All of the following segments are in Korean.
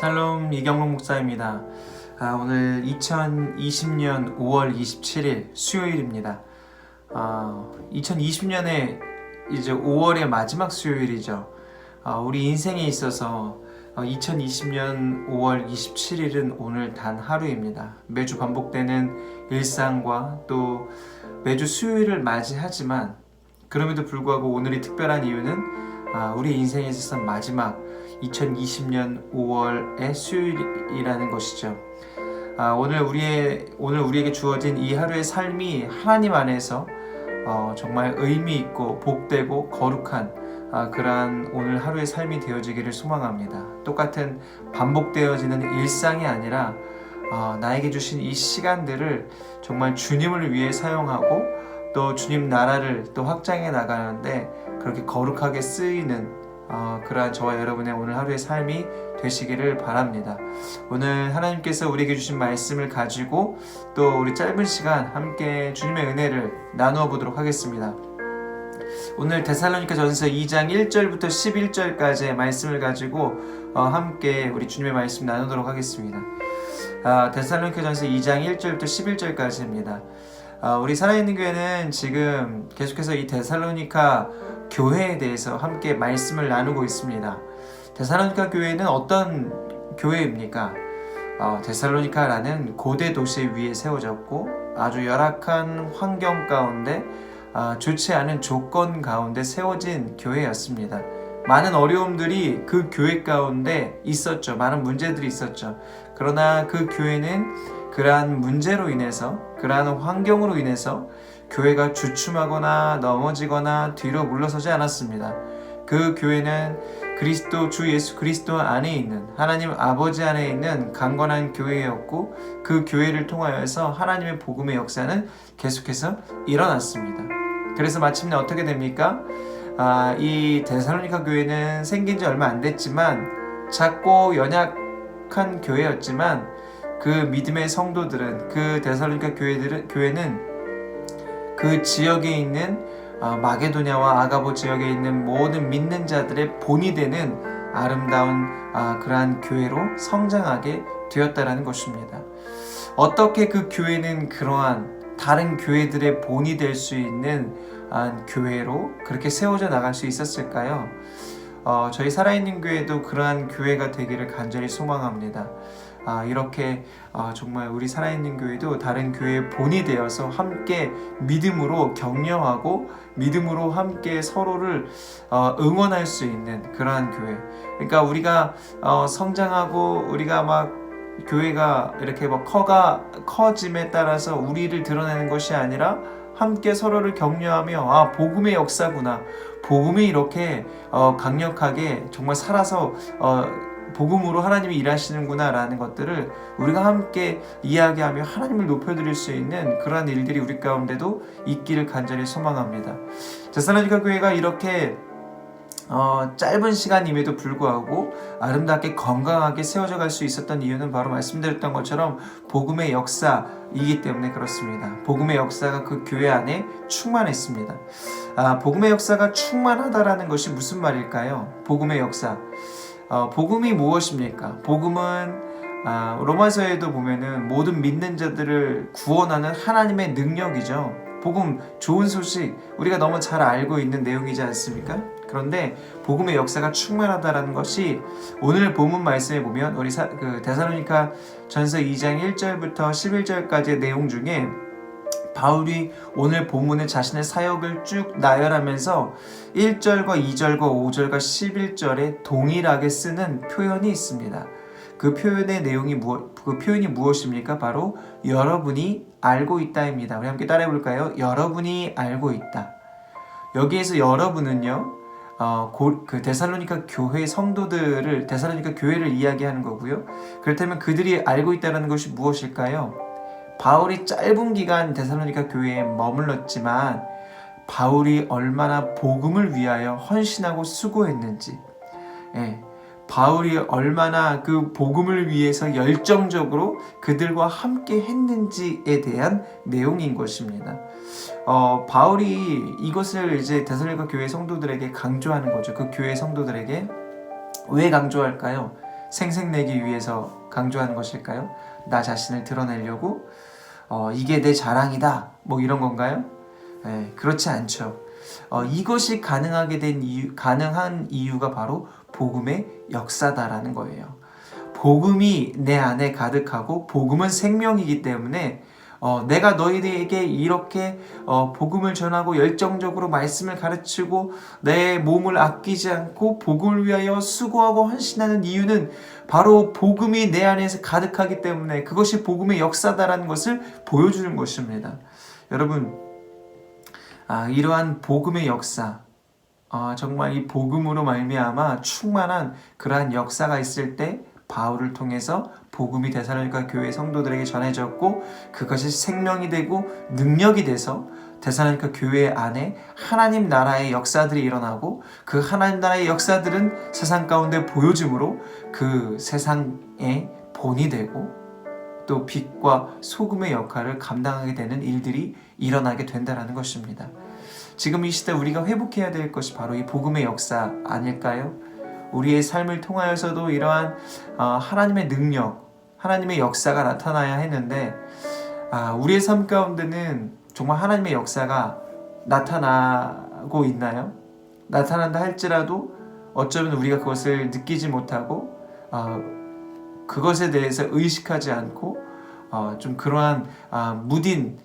샬롬 이경록 목사입니다. 오늘 2020년 5월 27일 수요일입니다. 2020년에 이제 5월의 마지막 수요일이죠. 우리 인생에 있어서 2020년 5월 27일은 오늘 단 하루입니다. 매주 반복되는 일상과 또 매주 수요일을 맞이하지만 그럼에도 불구하고 오늘이 특별한 이유는 우리 인생에 있어서 마지막 2020년 5월의 수요일이라는 것이죠. 오늘 우리에게 주어진 이 하루의 삶이 하나님 안에서 정말 의미 있고 복되고 거룩한 그러한 오늘 하루의 삶이 되어지기를 소망합니다. 똑같은 반복되어지는 일상이 아니라 나에게 주신 이 시간들을 정말 주님을 위해 사용하고 또 주님 나라를 또 확장해 나가는데 그렇게 거룩하게 쓰이는 그러한 저와 여러분의 오늘 하루의 삶이 되시기를 바랍니다. 오늘 하나님께서 우리에게 주신 말씀을 가지고 또 우리 짧은 시간 함께 주님의 은혜를 나누어 보도록 하겠습니다. 오늘 데살로니가전서 2장 1절부터 11절까지의 말씀을 가지고 함께 우리 주님의 말씀 나누도록 하겠습니다. 데살로니가전서 2장 1절부터 11절까지입니다. 우리 살아있는 교회는 지금 계속해서 이 데살로니가 교회에 대해서 함께 말씀을 나누고 있습니다. 데살로니가 교회는 어떤 교회입니까? 데살로니가라는 고대 도시 위에 세워졌고 아주 열악한 환경 가운데 좋지 않은 조건 가운데 세워진 교회였습니다. 많은 어려움들이 그 교회 가운데 있었죠. 많은 문제들이 있었죠. 그러나 그 교회는 그러한 문제로 인해서 그러한 환경으로 인해서 교회가 주춤하거나 넘어지거나 뒤로 물러서지 않았습니다. 그 교회는 주 예수 그리스도 안에 있는 하나님 아버지 안에 있는 강건한 교회였고 그 교회를 통하여서 하나님의 복음의 역사는 계속해서 일어났습니다. 그래서 마침내 어떻게 됩니까? 이 데살로니가 교회는 생긴 지 얼마 안 됐지만 작고 연약한 교회였지만 그 믿음의 성도들은 그 데살로니가 교회는 그 지역에 있는 마게도냐와 아가보 지역에 있는 모든 믿는 자들의 본이 되는 아름다운 그러한 교회로 성장하게 되었다라는 것입니다. 어떻게 그 교회는 그러한 다른 교회들의 본이 될 수 있는 교회로 그렇게 세워져 나갈 수 있었을까요? 저희 살아있는 교회도 그러한 교회가 되기를 간절히 소망합니다. 이렇게 정말 우리 살아있는 교회도 다른 교회의 본이 되어서 함께 믿음으로 격려하고 믿음으로 함께 서로를 응원할 수 있는 그러한 교회. 그러니까 우리가 성장하고 우리가 막 교회가 이렇게 막 커짐에 따라서 우리를 드러내는 것이 아니라 함께 서로를 격려하며 복음의 역사구나, 복음이 이렇게 강력하게 정말 살아서 복음으로 하나님이 일하시는구나 라는 것들을 우리가 함께 이야기하며 하나님을 높여드릴 수 있는 그러한 일들이 우리 가운데도 있기를 간절히 소망합니다. 데살로니가 교회가 이렇게 짧은 시간임에도 불구하고 아름답게 건강하게 세워져 갈 수 있었던 이유는 바로 말씀드렸던 것처럼 복음의 역사이기 때문에 그렇습니다. 복음의 역사가 그 교회 안에 충만했습니다. 복음의 역사가 충만하다라는 것이 무슨 말일까요? 복음의 역사. 복음이 무엇입니까? 복음은 로마서에도 보면은 모든 믿는 자들을 구원하는 하나님의 능력이죠. 복음, 좋은 소식, 우리가 너무 잘 알고 있는 내용이지 않습니까? 그런데 복음의 역사가 충만하다라는 것이 오늘 본문 말씀에 보면 우리 데살로니가 전서 2장 1절부터 11절까지의 내용 중에 바울이 오늘 본문에 자신의 사역을 쭉 나열하면서 1절과 2절과 5절과 11절에 동일하게 쓰는 표현이 있습니다. 그 표현의 그 표현이 무엇입니까? 바로 여러분이 알고 있다입니다. 우리 함께 따라해 볼까요? 여러분이 알고 있다. 여기에서 여러분은요, 그 데살로니가 교회 성도들을 데살로니가 교회를 이야기하는 거고요. 그렇다면 그들이 알고 있다는 것이 무엇일까요? 바울이 짧은 기간 데살로니가 교회에 머물렀지만 바울이 얼마나 복음을 위하여 헌신하고 수고했는지, 바울이 얼마나 그 복음을 위해서 열정적으로 그들과 함께 했는지에 대한 내용인 것입니다. 바울이 이것을 이제 데살로니가 교회 성도들에게 강조하는 거죠. 그 교회 성도들에게 왜 강조할까요? 생색내기 위해서 강조하는 것일까요? 나 자신을 드러내려고 이게 내 자랑이다 뭐 이런 건가요? 그렇지 않죠. 이것이 가능한 이유가 바로 복음의 역사다라는 거예요. 복음이 내 안에 가득하고 복음은 생명이기 때문에 내가 너희들에게 이렇게 복음을 전하고 열정적으로 말씀을 가르치고 내 몸을 아끼지 않고 복음을 위하여 수고하고 헌신하는 이유는 바로 복음이 내 안에서 가득하기 때문에 그것이 복음의 역사다라는 것을 보여주는 것입니다. 여러분, 이러한 복음의 역사, 정말 이 복음으로 말미암아 충만한 그러한 역사가 있을 때 바울을 통해서 복음이 데살로니가 교회 성도들에게 전해졌고 그것이 생명이 되고 능력이 돼서 데살로니가 교회 안에 하나님 나라의 역사들이 일어나고 그 하나님 나라의 역사들은 세상 가운데 보여줌으로 그 세상의 본이 되고 또 빛과 소금의 역할을 감당하게 되는 일들이 일어나게 된다는 것입니다. 지금 이 시대 우리가 회복해야 될 것이 바로 이 복음의 역사 아닐까요? 우리의 삶을 통하여서도 이러한 하나님의 능력, 하나님의 역사가 나타나야 했는데 우리의 삶 가운데는 정말 하나님의 역사가 나타나고 있나요? 나타난다 할지라도 어쩌면 우리가 그것을 느끼지 못하고 그것에 대해서 의식하지 않고 좀 그러한 무딘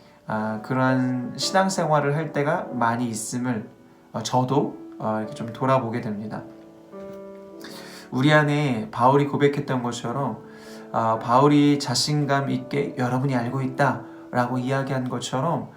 그러한 신앙생활을 할 때가 많이 있음을 저도 이렇게 좀 돌아보게 됩니다. 우리 안에 바울이 고백했던 것처럼 바울이 자신감 있게 여러분이 알고 있다 라고 이야기한 것처럼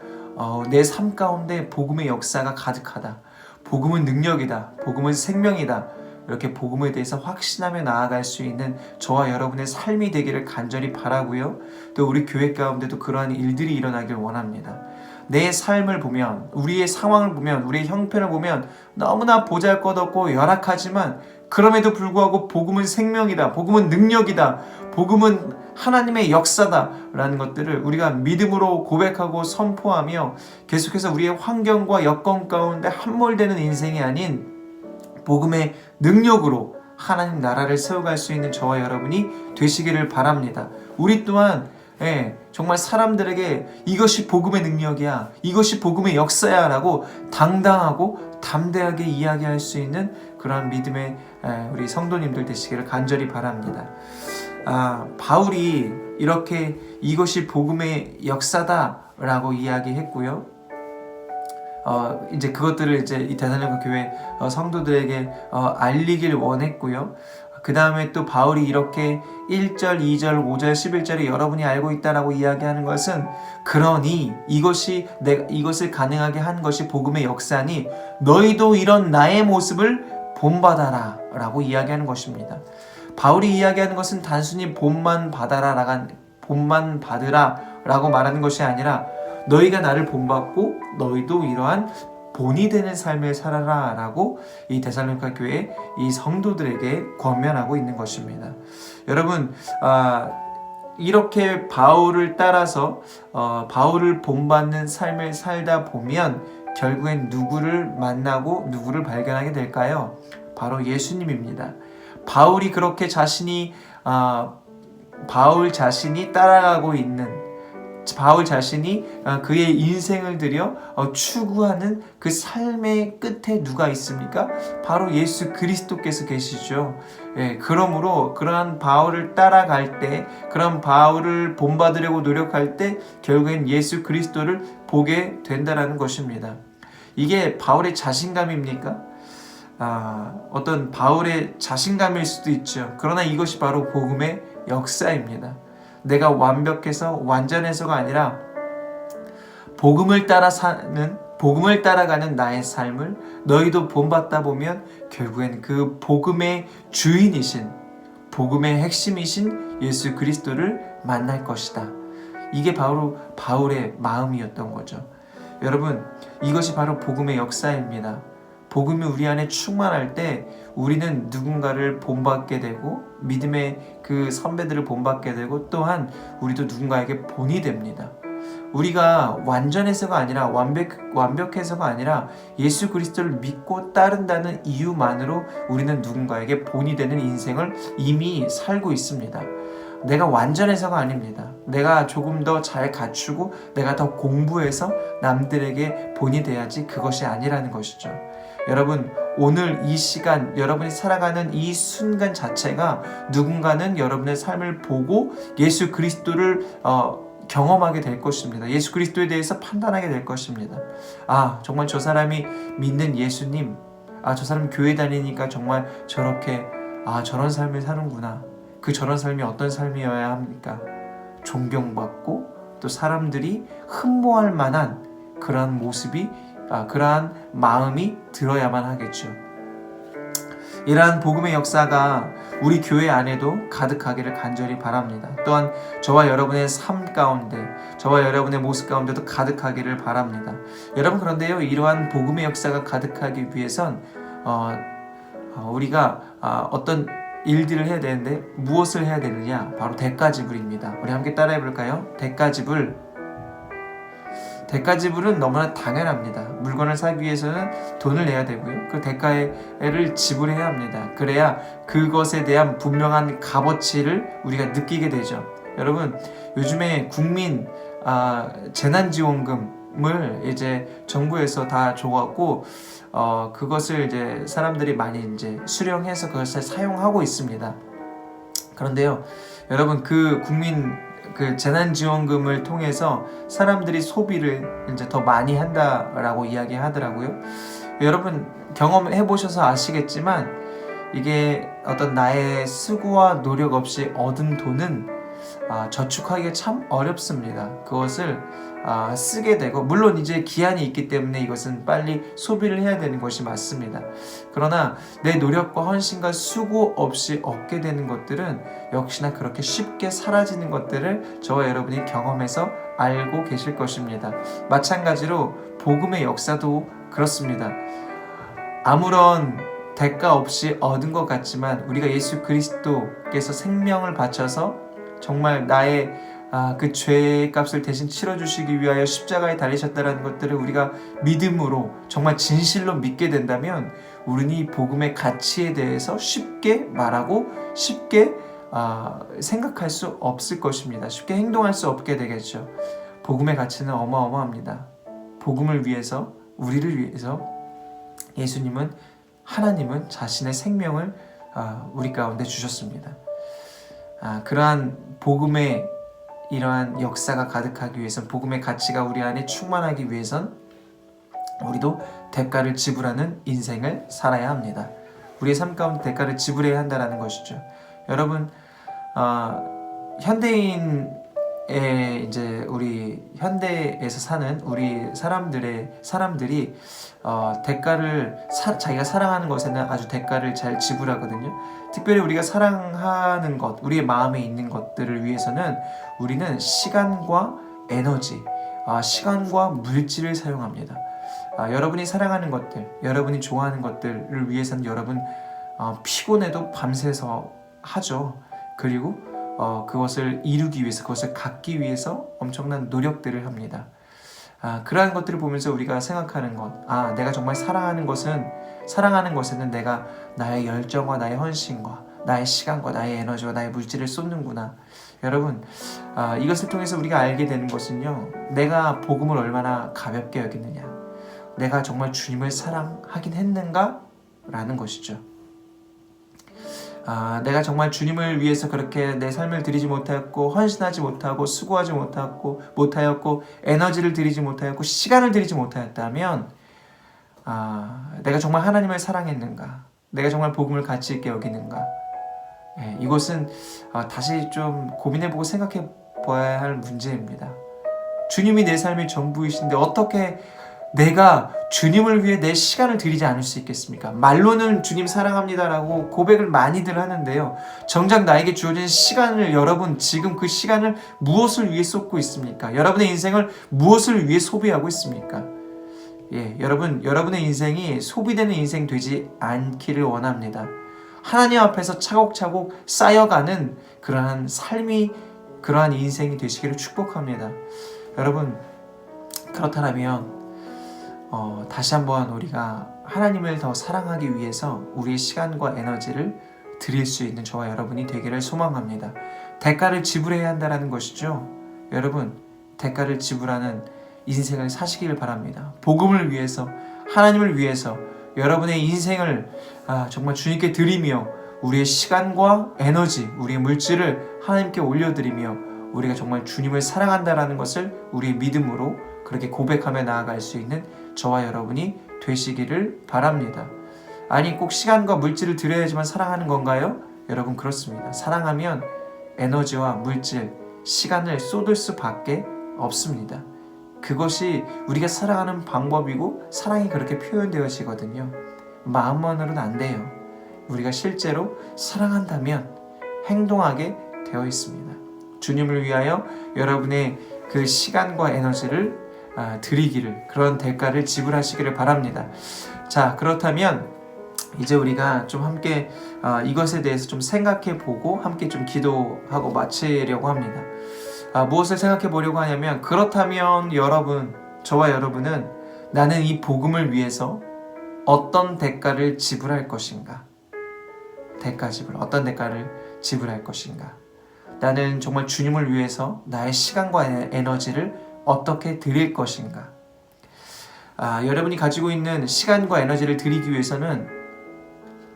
내 삶 가운데 복음의 역사가 가득하다, 복음은 능력이다, 복음은 생명이다, 이렇게 복음에 대해서 확신하며 나아갈 수 있는 저와 여러분의 삶이 되기를 간절히 바라고요. 또 우리 교회 가운데도 그러한 일들이 일어나길 원합니다. 내 삶을 보면, 우리의 상황을 보면, 우리의 형편을 보면 너무나 보잘것없고 열악하지만 그럼에도 불구하고 복음은 생명이다, 복음은 능력이다, 복음은 하나님의 역사다 라는 것들을 우리가 믿음으로 고백하고 선포하며 계속해서 우리의 환경과 여건 가운데 함몰되는 인생이 아닌 복음의 능력으로 하나님 나라를 세워갈 수 있는 저와 여러분이 되시기를 바랍니다. 우리 또한 정말 사람들에게 이것이 복음의 능력이야, 이것이 복음의 역사야 라고 당당하고 담대하게 이야기할 수 있는 그런 믿음의 우리 성도님들 되시기를 간절히 바랍니다. 바울이 이렇게 이것이 복음의 역사다 라고 이야기했고요. 이제 그것들을 이제 이 데살로니가 교회 성도들에게 알리길 원했고요. 그 다음에 또 바울이 이렇게 1절, 2절, 5절, 11절에 여러분이 알고 있다라고 이야기하는 것은 그러니 이것을 가능하게 한 것이 복음의 역사니 너희도 이런 나의 모습을 본받아라 라고 이야기하는 것입니다. 바울이 이야기하는 것은 단순히 본만 받으라 라고 말하는 것이 아니라 너희가 나를 본받고 너희도 이러한 본이 되는 삶을 살아라 라고 이 데살로니가 교회 이 성도들에게 권면하고 있는 것입니다. 여러분, 이렇게 바울을 따라서 바울을 본받는 삶을 살다 보면 결국엔 누구를 만나고 누구를 발견하게 될까요? 바로 예수님입니다. 바울이 그렇게 바울 자신이 따라가고 있는, 바울 자신이 그의 인생을 들여 추구하는 그 삶의 끝에 누가 있습니까? 바로 예수 그리스도께서 계시죠. 그러므로 그러한 바울을 따라갈 때, 그런 바울을 본받으려고 노력할 때 결국엔 예수 그리스도를 보게 된다는 것입니다. 이게 바울의 자신감입니까? 어떤 바울의 자신감일 수도 있죠. 그러나 이것이 바로 복음의 역사입니다. 내가 완벽해서 완전해서가 아니라 복음을 따라가는 나의 삶을 너희도 본받다 보면 결국엔 그 복음의 주인이신, 복음의 핵심이신 예수 그리스도를 만날 것이다. 이게 바로 바울의 마음이었던 거죠. 여러분, 이것이 바로 복음의 역사입니다. 복음이 우리 안에 충만할 때 우리는 누군가를 본받게 되고 믿음의 그 선배들을 본받게 되고 또한 우리도 누군가에게 본이 됩니다. 우리가 완전해서가 아니라 완벽해서가 아니라 예수 그리스도를 믿고 따른다는 이유만으로 우리는 누군가에게 본이 되는 인생을 이미 살고 있습니다. 내가 완전해서가 아닙니다. 내가 조금 더 잘 갖추고 내가 더 공부해서 남들에게 본이 돼야지 그것이 아니라는 것이죠. 여러분, 오늘 이 시간 여러분이 살아가는 이 순간 자체가 누군가는 여러분의 삶을 보고 예수 그리스도를 경험하게 될 것입니다. 예수 그리스도에 대해서 판단하게 될 것입니다. 정말 저 사람이 믿는 예수님, 저 사람 교회 다니니까 정말 저렇게 저런 삶을 사는구나. 그 저런 삶이 어떤 삶이어야 합니까? 존경받고 또 사람들이 흠모할 만한 그러한 모습이 그러한 마음이 들어야만 하겠죠. 이러한 복음의 역사가 우리 교회 안에도 가득하기를 간절히 바랍니다. 또한 저와 여러분의 삶 가운데, 저와 여러분의 모습 가운데도 가득하기를 바랍니다. 여러분, 그런데요, 이러한 복음의 역사가 가득하기 위해선 우리가 어떤 일들을 해야 되는데 무엇을 해야 되느냐? 바로 대가지불입니다. 우리 함께 따라해 볼까요? 대가지불은 너무나 당연합니다. 물건을 사기 위해서는 돈을 내야 되고요. 그 대가를 지불해야 합니다. 그래야 그것에 대한 분명한 값어치를 우리가 느끼게 되죠. 여러분, 요즘에 국민 재난지원금을 이제 정부에서 다 줘갖고 그것을 이제 사람들이 많이 이제 수령해서 그것을 사용하고 있습니다. 그런데요, 여러분, 그 재난지원금을 통해서 사람들이 소비를 이제 더 많이 한다라고 이야기하더라고요. 여러분, 경험해 보셔서 아시겠지만 이게 어떤 나의 수고와 노력 없이 얻은 돈은 저축하기가 참 어렵습니다. 그것을 쓰게 되고, 물론 이제 기한이 있기 때문에 이것은 빨리 소비를 해야 되는 것이 맞습니다. 그러나 내 노력과 헌신과 수고 없이 얻게 되는 것들은 역시나 그렇게 쉽게 사라지는 것들을 저와 여러분이 경험해서 알고 계실 것입니다. 마찬가지로 복음의 역사도 그렇습니다. 아무런 대가 없이 얻은 것 같지만 우리가 예수 그리스도께서 생명을 바쳐서 정말 나의 그 죄의 값을 대신 치러주시기 위하여 십자가에 달리셨다는 것들을 우리가 믿음으로 정말 진실로 믿게 된다면 우리는 이 복음의 가치에 대해서 쉽게 말하고 쉽게 생각할 수 없을 것입니다. 쉽게 행동할 수 없게 되겠죠. 복음의 가치는 어마어마합니다. 복음을 위해서, 우리를 위해서 하나님은 자신의 생명을 우리 가운데 주셨습니다. 그러한 복음의 이러한 역사가 가득하기 위해선, 복음의 가치가 우리 안에 충만하기 위해선 우리도 대가를 지불하는 인생을 살아야 합니다. 우리의 삶 가운데 대가를 지불해야 한다는 것이죠. 여러분, 이제 우리 현대에서 사는 우리 사람들이 대가를 자기가 사랑하는 것에는 아주 대가를 잘 지불하거든요. 특별히 우리가 사랑하는 것, 우리의 마음에 있는 것들을 위해서는 우리는 시간과 에너지, 시간과 물질을 사용합니다. 여러분이 사랑하는 것들, 여러분이 좋아하는 것들을 위해서는 여러분 피곤해도 밤새서 하죠. 그리고 그것을 이루기 위해서, 그것을 갖기 위해서 엄청난 노력들을 합니다. 그러한 것들을 보면서 우리가 생각하는 것, 내가 정말 사랑하는 것에는 내가 나의 열정과 나의 헌신과 나의 시간과 나의 에너지와 나의 물질을 쏟는구나. 여러분, 이것을 통해서 우리가 알게 되는 것은요, 내가 복음을 얼마나 가볍게 여기느냐, 내가 정말 주님을 사랑하긴 했는가? 라는 것이죠. 내가 정말 주님을 위해서 그렇게 내 삶을 드리지 못하였고, 헌신하지 못하고, 수고하지 못하였고, 에너지를 드리지 못하였고, 시간을 드리지 못하였다면 내가 정말 하나님을 사랑했는가? 내가 정말 복음을 가치 있게 여기는가? 이것은 다시 좀 고민해보고 생각해봐야 할 문제입니다. 주님이 내 삶의 전부이신데 어떻게 내가 주님을 위해 내 시간을 드리지 않을 수 있겠습니까? 말로는 주님 사랑합니다라고 고백을 많이들 하는데요, 정작 나에게 주어진 시간을, 여러분 지금 그 시간을 무엇을 위해 쏟고 있습니까? 여러분의 인생을 무엇을 위해 소비하고 있습니까? 여러분, 여러분의 인생이 소비되는 인생 되지 않기를 원합니다. 하나님 앞에서 차곡차곡 쌓여가는 그러한 삶이, 그러한 인생이 되시기를 축복합니다. 여러분, 그렇다면 다시 한번 우리가 하나님을 더 사랑하기 위해서 우리의 시간과 에너지를 드릴 수 있는 저와 여러분이 되기를 소망합니다. 대가를 지불해야 한다는 것이죠. 여러분, 대가를 지불하는 인생을 사시길 바랍니다. 복음을 위해서, 하나님을 위해서 여러분의 인생을 정말 주님께 드리며 우리의 시간과 에너지, 우리의 물질을 하나님께 올려드리며 우리가 정말 주님을 사랑한다는 것을 우리의 믿음으로 그렇게 고백하며 나아갈 수 있는 저와 여러분이 되시기를 바랍니다. 아니, 꼭 시간과 물질을 드려야지만 사랑하는 건가요? 여러분, 그렇습니다. 사랑하면 에너지와 물질, 시간을 쏟을 수밖에 없습니다. 그것이 우리가 사랑하는 방법이고 사랑이 그렇게 표현되어지거든요. 마음만으로는 안 돼요. 우리가 실제로 사랑한다면 행동하게 되어 있습니다. 주님을 위하여 여러분의 그 시간과 에너지를 드리기를, 그런 대가를 지불하시기를 바랍니다. 자, 그렇다면 이제 우리가 좀 함께 이것에 대해서 좀 생각해 보고 함께 좀 기도하고 마치려고 합니다. 무엇을 생각해 보려고 하냐면, 그렇다면 여러분, 저와 여러분은 나는 이 복음을 위해서 어떤 대가를 지불할 것인가? 어떤 대가를 지불할 것인가? 나는 정말 주님을 위해서 나의 시간과 에너지를 어떻게 드릴 것인가? 여러분이 가지고 있는 시간과 에너지를 드리기 위해서는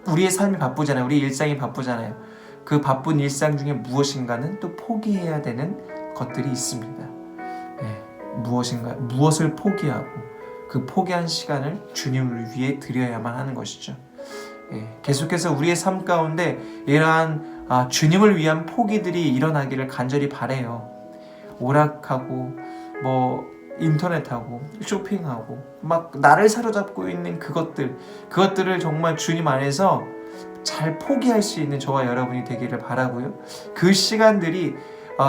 우리의 삶이 바쁘잖아요. 우리 일상이 바쁘잖아요. 그 바쁜 일상 중에 무엇인가는 또 포기해야 되는 것들이 있습니다. 무엇을 포기하고 그 포기한 시간을 주님을 위해 드려야만 하는 것이죠. 계속해서 우리의 삶 가운데 이러한 주님을 위한 포기들이 일어나기를 간절히 바라요. 오락하고 인터넷하고 쇼핑하고 막 나를 사로잡고 있는 그것들을 정말 주님 안에서 잘 포기할 수 있는 저와 여러분이 되기를 바라고요. 그 시간들이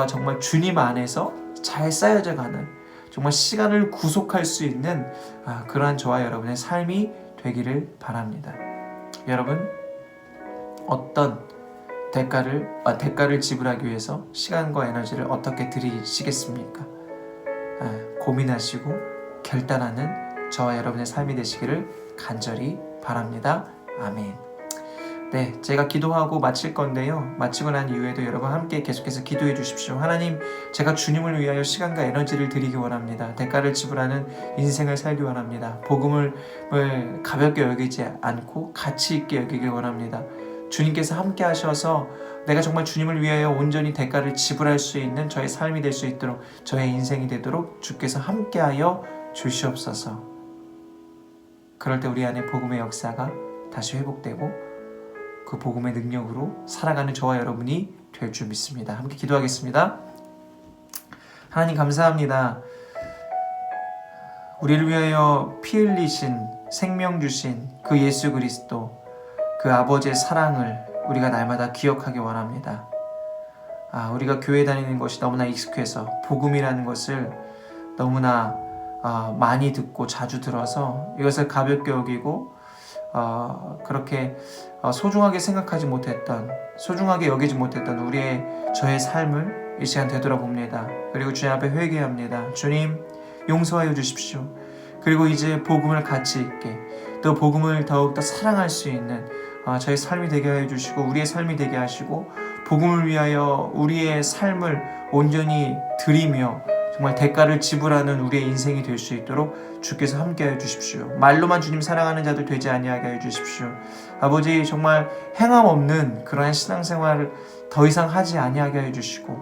정말 주님 안에서 잘 쌓여져 가는, 정말 시간을 구속할 수 있는 그러한 저와 여러분의 삶이 되기를 바랍니다. 여러분, 어떤 대가를 지불하기 위해서 시간과 에너지를 어떻게 들이시겠습니까? 고민하시고 결단하는 저와 여러분의 삶이 되시기를 간절히 바랍니다. 아멘. 네, 제가 기도하고 마칠 건데요. 마치고 난 이후에도 여러분 함께 계속해서 기도해 주십시오. 하나님, 제가 주님을 위하여 시간과 에너지를 드리기 원합니다. 대가를 지불하는 인생을 살기 원합니다. 복음을 가볍게 여기지 않고 가치 있게 여기길 원합니다. 주님께서 함께 하셔서 내가 정말 주님을 위하여 온전히 대가를 지불할 수 있는 저의 삶이 될 수 있도록, 저의 인생이 되도록 주께서 함께하여 주시옵소서. 그럴 때 우리 안에 복음의 역사가 다시 회복되고 그 복음의 능력으로 살아가는 저와 여러분이 될 줄 믿습니다. 함께 기도하겠습니다. 하나님, 감사합니다. 우리를 위하여 피 흘리신, 생명 주신 그 예수 그리스도, 그 아버지의 사랑을 우리가 날마다 기억하기 원합니다. 우리가 교회 다니는 것이 너무나 익숙해서 복음이라는 것을 너무나 많이 듣고 자주 들어서 이것을 가볍게 여기고 그렇게 소중하게 생각하지 못했던, 소중하게 여기지 못했던 저의 삶을 이 시간 되돌아봅니다. 그리고 주님 앞에 회개합니다. 주님, 용서하여 주십시오. 그리고 이제 복음을 가치 있게, 또 복음을 더욱더 사랑할 수 있는 저의 삶이 되게 하여 주시고 우리의 삶이 되게 하시고, 복음을 위하여 우리의 삶을 온전히 드리며 정말 대가를 지불하는 우리의 인생이 될 수 있도록 주께서 함께하여 주십시오. 말로만 주님 사랑하는 자들 되지 아니하게 하여 주십시오. 아버지, 정말 행함 없는 그러한 신앙생활을 더 이상 하지 아니하게 하여 주시고,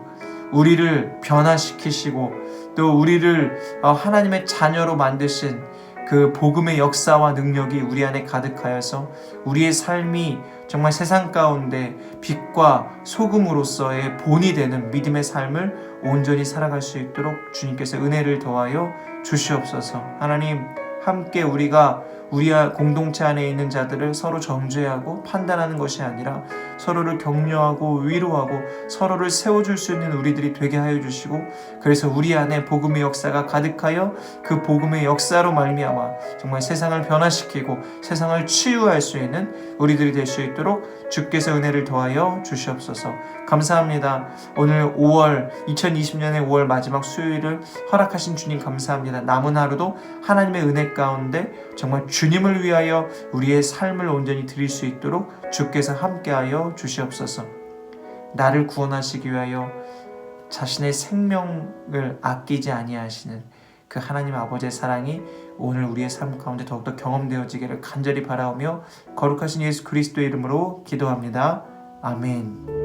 우리를 변화시키시고 또 우리를 하나님의 자녀로 만드신 그 복음의 역사와 능력이 우리 안에 가득하여서 우리의 삶이 정말 세상 가운데 빛과 소금으로서의 본이 되는 믿음의 삶을 온전히 살아갈 수 있도록 주님께서 은혜를 더하여 주시옵소서. 하나님, 함께 우리가 우리 공동체 안에 있는 자들을 서로 정죄하고 판단하는 것이 아니라 서로를 격려하고 위로하고 서로를 세워줄 수 있는 우리들이 되게 하여 주시고, 그래서 우리 안에 복음의 역사가 가득하여 그 복음의 역사로 말미암아 정말 세상을 변화시키고 세상을 치유할 수 있는 우리들이 될 수 있도록 주께서 은혜를 더하여 주시옵소서. 감사합니다. 오늘 2020년의 5월 마지막 수요일을 허락하신 주님 감사합니다. 남은 하루도 하나님의 은혜 가운데 정말 주님을 위하여 우리의 삶을 온전히 드릴 수 있도록 주께서 함께하여 주시옵소서. 나를 구원하시기 위하여 자신의 생명을 아끼지 아니하시는 그 하나님 아버지의 사랑이 오늘 우리의 삶 가운데 더욱더 경험되어지기를 간절히 바라오며 거룩하신 예수 그리스도의 이름으로 기도합니다. 아멘.